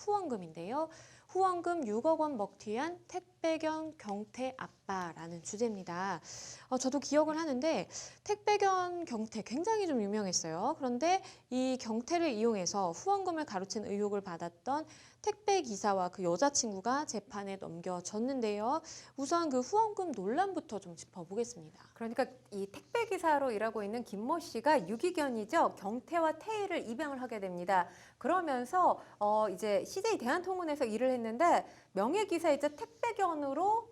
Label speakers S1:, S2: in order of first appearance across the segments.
S1: 후원금인데요. 후원금 6억 원 먹튀 한 택배견 경태 아빠라는 주제입니다. 저도 기억을 하는데 택배견 경태 굉장히 좀 유명했어요. 그런데 이 경태를 이용해서 후원금을 가로챈 의혹을 받았던 택배 기사와 그 여자친구가 재판에 넘겨졌는데요. 우선 그 후원금 논란부터 좀 짚어보겠습니다.
S2: 그러니까 이 택배 기사로 일하고 있는 김모 씨가 유기견이죠. 경태와 태희를 입양을 하게 됩니다. 그러면서 이제 CJ 대한통운에서 일을 했는데 명예 기사이자 택배견으로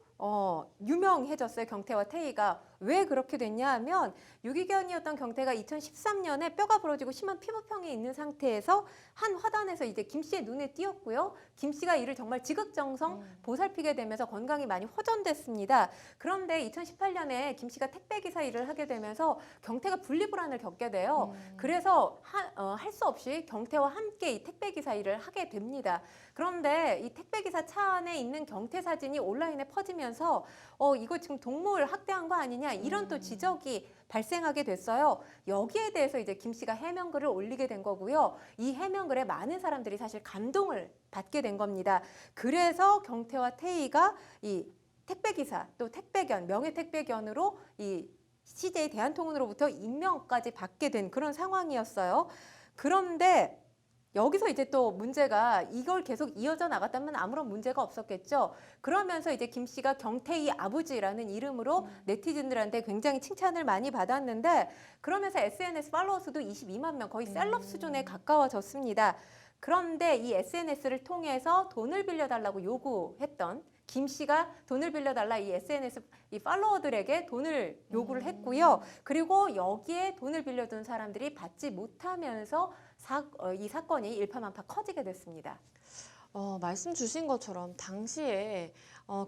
S2: 유명해졌어요. 경태와 태희가. 왜 그렇게 됐냐 하면 유기견이었던 경태가 2013년에 뼈가 부러지고 심한 피부병이 있는 상태에서 한 화단에서 이제 김 씨의 눈에 띄었고요. 김 씨가 이를 정말 지극정성 보살피게 되면서 건강이 많이 호전됐습니다. 그런데 2018년에 김 씨가 택배기사 일을 하게 되면서 경태가 분리불안을 겪게 돼요. 그래서 할 수 없이 경태와 함께 이 택배기사 일을 하게 됩니다. 그런데 이 택배기사 차 안에 있는 경태 사진이 온라인에 퍼지면서 이거 지금 동물 학대한 거 아니냐 이런 또 지적이 발생하게 됐어요. 여기에 대해서 이제 김 씨가 해명글을 올리게 된 거고요. 이 해명글에 많은 사람들이 사실 감동을 받게 된 겁니다. 그래서 경태와 태희가 이 택배기사 또 택배견, 명예택배견으로 이 CJ 대한통운으로부터 임명까지 받게 된 그런 상황이었어요. 그런데 여기서 이제 또 문제가 이걸 계속 이어져 나갔다면 아무런 문제가 없었겠죠. 그러면서 이제 김 씨가 경태희 아버지라는 이름으로 네티즌들한테 굉장히 칭찬을 많이 받았는데 그러면서 SNS 팔로워 수도 22만 명, 거의 셀럽 수준에 가까워졌습니다. 그런데 이 SNS를 통해서 돈을 빌려달라고 요구했던 김 씨가 돈을 빌려달라 이 SNS 이 팔로워들에게 돈을 요구를 했고요. 그리고 여기에 돈을 빌려준 사람들이 받지 못하면서 이 사건이 일파만파 커지게 됐습니다.
S1: 말씀 주신 것처럼 당시에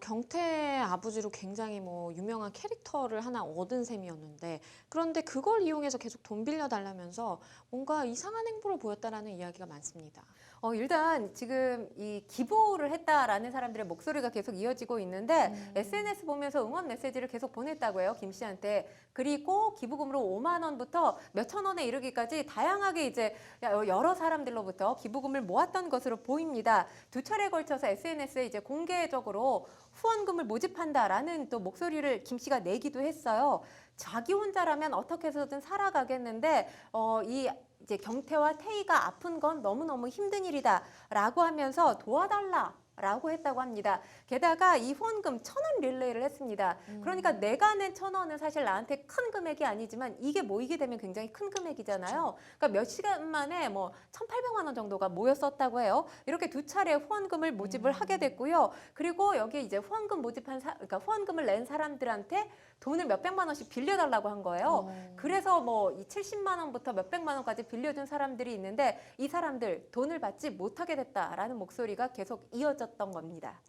S1: 경태 아버지로 굉장히 뭐 유명한 캐릭터를 하나 얻은 셈이었는데 그런데 그걸 이용해서 계속 돈 빌려달라면서 뭔가 이상한 행보를 보였다라는 이야기가 많습니다.
S2: 일단 지금 이 기부를 했다라는 사람들의 목소리가 계속 이어지고 있는데 SNS 보면서 응원 메시지를 계속 보냈다고 해요. 김 씨한테. 그리고 기부금으로 5만 원부터 몇천 원에 이르기까지 다양하게 이제 여러 사람들로부터 기부금을 모았던 것으로 보입니다. 두 차례에 걸쳐서 SNS에 이제 공개적으로 후원금을 모집한다라는 또 목소리를 김 씨가 내기도 했어요. 자기 혼자라면 어떻게 해서든 살아가겠는데 이제 경태와 태희가 아픈 건 너무너무 힘든 일이다라고 하면서 도와달라라고 했다고 합니다. 게다가 이 후원금 1,000원 릴레이를 했습니다. 그러니까 내가 낸 1,000원은 사실 나한테 큰 금액이 아니지만 이게 모이게 되면 굉장히 큰 금액이잖아요. 그러니까 몇 시간 만에 뭐 1,800만 원 정도가 모였었다고 해요. 이렇게 두 차례 후원금을 모집을 하게 됐고요. 그리고 여기에 이제 후원금 모집한 그러니까 후원금을 낸 사람들한테 돈을 몇백만 원씩 빌려달라고 한 거예요. 그래서 뭐 이 70만 원부터 몇백만 원까지 빌려준 사람들이 있는데 이 사람들 돈을 받지 못하게 됐다라는 목소리가 계속 이어졌던 겁니다.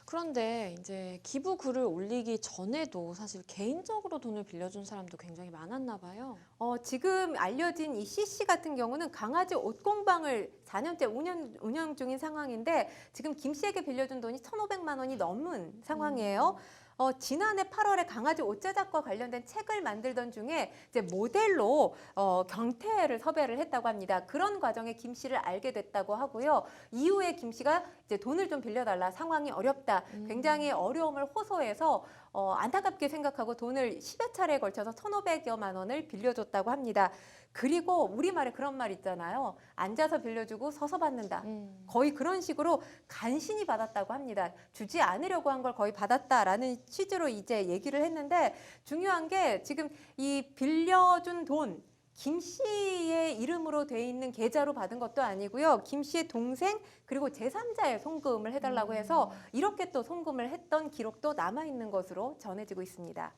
S1: 그런데 이제 기부 글을 올리기 전에도 사실 개인적으로 돈을 빌려준 사람도 굉장히 많았나 봐요.
S2: 지금 알려진 이 C씨 같은 경우는 강아지 옷공방을 4년째 운영 중인 상황인데 지금 김 씨에게 빌려준 돈이 1,500만 원이 넘은 상황이에요. 지난해 8월에 강아지 옷 제작과 관련된 책을 만들던 중에 이제 모델로 경태를 섭외를 했다고 합니다. 그런 과정에 김 씨를 알게 됐다고 하고요. 이후에 김 씨가 이제 돈을 좀 빌려달라, 상황이 어렵다, 굉장히 어려움을 호소해서 안타깝게 생각하고 돈을 10여 차례에 걸쳐서 1,500여만 원을 빌려줬다고 합니다. 그리고 우리말에 그런 말 있잖아요. 앉아서 빌려주고 서서 받는다. 거의 그런 식으로 간신히 받았다고 합니다. 주지 않으려고 한 걸 거의 받았다라는 취지로 이제 얘기를 했는데 중요한 게 지금 이 빌려준 돈 김 씨의 이름으로 돼 있는 계좌로 받은 것도 아니고요. 김 씨의 동생 그리고 제3자의 송금을 해달라고 해서 이렇게 또 송금을 했던 기록도 남아있는 것으로 전해지고 있습니다.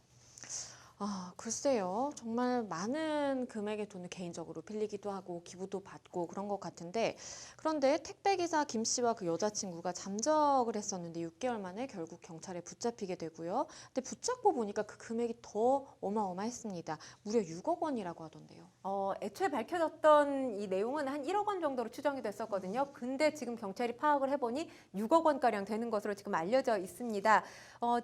S1: 글쎄요. 정말 많은 금액의 돈을 개인적으로 빌리기도 하고 기부도 받고 그런 것 같은데 그런데 택배기사 김 씨와 그 여자친구가 잠적을 했었는데 6개월 만에 결국 경찰에 붙잡히게 되고요. 근데 붙잡고 보니까 그 금액이 더 어마어마했습니다. 무려 6억 원이라고 하던데요.
S2: 애초에 밝혀졌던 이 내용은 한 1억 원 정도로 추정이 됐었거든요. 근데 지금 경찰이 파악을 해보니 6억 원가량 되는 것으로 지금 알려져 있습니다.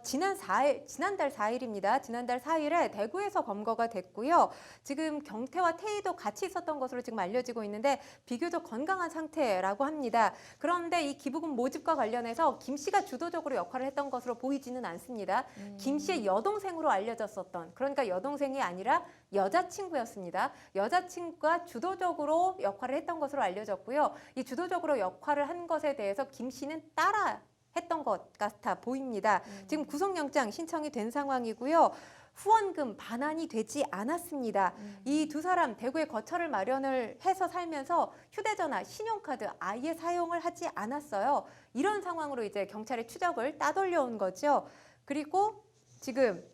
S2: 지난달 4일입니다. 지난달 4일에 있었는데 대구에서 검거가 됐고요. 지금 경태와 태희도 같이 있었던 것으로 지금 알려지고 있는데 비교적 건강한 상태라고 합니다. 그런데 이 기부금 모집과 관련해서 김 씨가 주도적으로 역할을 했던 것으로 보이지는 않습니다. 김 씨의 여동생으로 알려졌었던, 그러니까 여동생이 아니라 여자친구였습니다. 여자친구가 주도적으로 역할을 했던 것으로 알려졌고요. 이 주도적으로 역할을 한 것에 대해서 김 씨는 따라 했던 것 같아 보입니다. 지금 구속영장 신청이 된 상황이고요. 후원금 반환이 되지 않았습니다. 이 두 사람 대구에 거처를 마련을 해서 살면서 휴대전화, 신용카드 아예 사용을 하지 않았어요. 이런 상황으로 이제 경찰의 추적을 따돌려온 거죠. 그리고 지금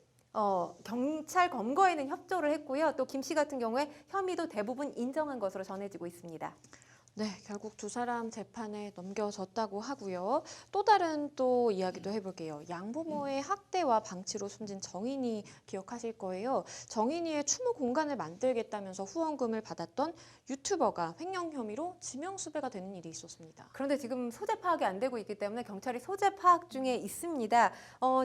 S2: 경찰 검거에는 협조를 했고요. 또 김 씨 같은 경우에 혐의도 대부분 인정한 것으로 전해지고 있습니다.
S1: 네, 결국 두 사람 재판에 넘겨졌다고 하고요. 또 다른 또 이야기도 해볼게요. 양부모의 학대와 방치로 숨진 정인이 기억하실 거예요. 정인이의 추모 공간을 만들겠다면서 후원금을 받았던 유튜버가 횡령 혐의로 지명수배가 되는 일이 있었습니다.
S2: 그런데 지금 소재 파악이 안 되고 있기 때문에 경찰이 소재 파악 중에 있습니다.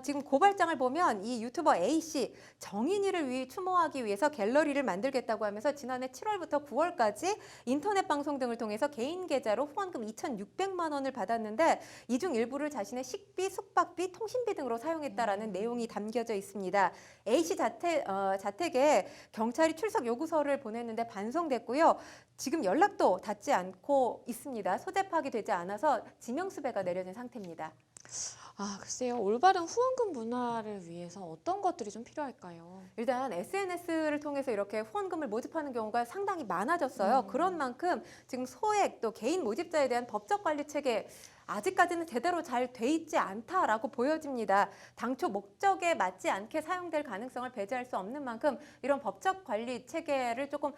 S2: 지금 고발장을 보면 이 유튜버 A씨 정인이를 추모하기 위해서 갤러리를 만들겠다고 하면서 지난해 7월부터 9월까지 인터넷 방송 등을 통해서 개인 계좌로 후원금 2,600만 원을 받았는데 이 중 일부를 자신의 식비, 숙박비, 통신비 등으로 사용했다라는 내용이 담겨져 있습니다. A씨 자택에 경찰이 출석 요구서를 보냈는데 반송됐고요. 지금 연락도 닿지 않고 있습니다. 소재 파악이 되지 않아서 지명수배가 내려진 상태입니다.
S1: 아, 글쎄요. 올바른 후원금 문화를 위해서 어떤 것들이 좀 필요할까요?
S2: 일단 SNS를 통해서 이렇게 후원금을 모집하는 경우가 상당히 많아졌어요. 그런 만큼 지금 소액 또 개인 모집자에 대한 법적 관리 체계 아직까지는 제대로 잘 돼 있지 않다라고 보여집니다. 당초 목적에 맞지 않게 사용될 가능성을 배제할 수 없는 만큼 이런 법적 관리 체계를 조금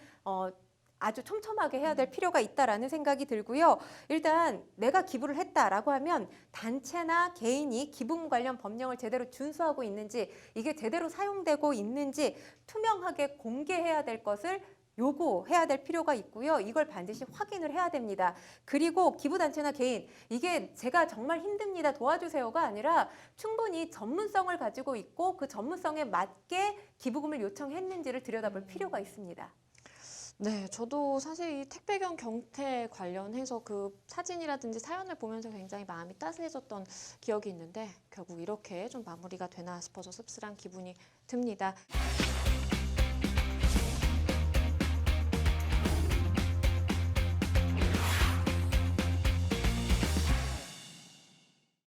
S2: 아주 촘촘하게 해야 될 필요가 있다라는 생각이 들고요. 일단 내가 기부를 했다라고 하면 단체나 개인이 기부금 관련 법령을 제대로 준수하고 있는지, 이게 제대로 사용되고 있는지 투명하게 공개해야 될 것을 요구해야 될 필요가 있고요. 이걸 반드시 확인을 해야 됩니다. 그리고 기부단체나 개인, 이게 제가 정말 힘듭니다, 도와주세요가 아니라 충분히 전문성을 가지고 있고 그 전문성에 맞게 기부금을 요청했는지를 들여다볼 필요가 있습니다.
S1: 네, 저도 사실 이 택배견 경태 관련해서 그 사진이라든지 사연을 보면서 굉장히 마음이 따스해졌던 기억이 있는데 결국 이렇게 좀 마무리가 되나 싶어서 씁쓸한 기분이 듭니다.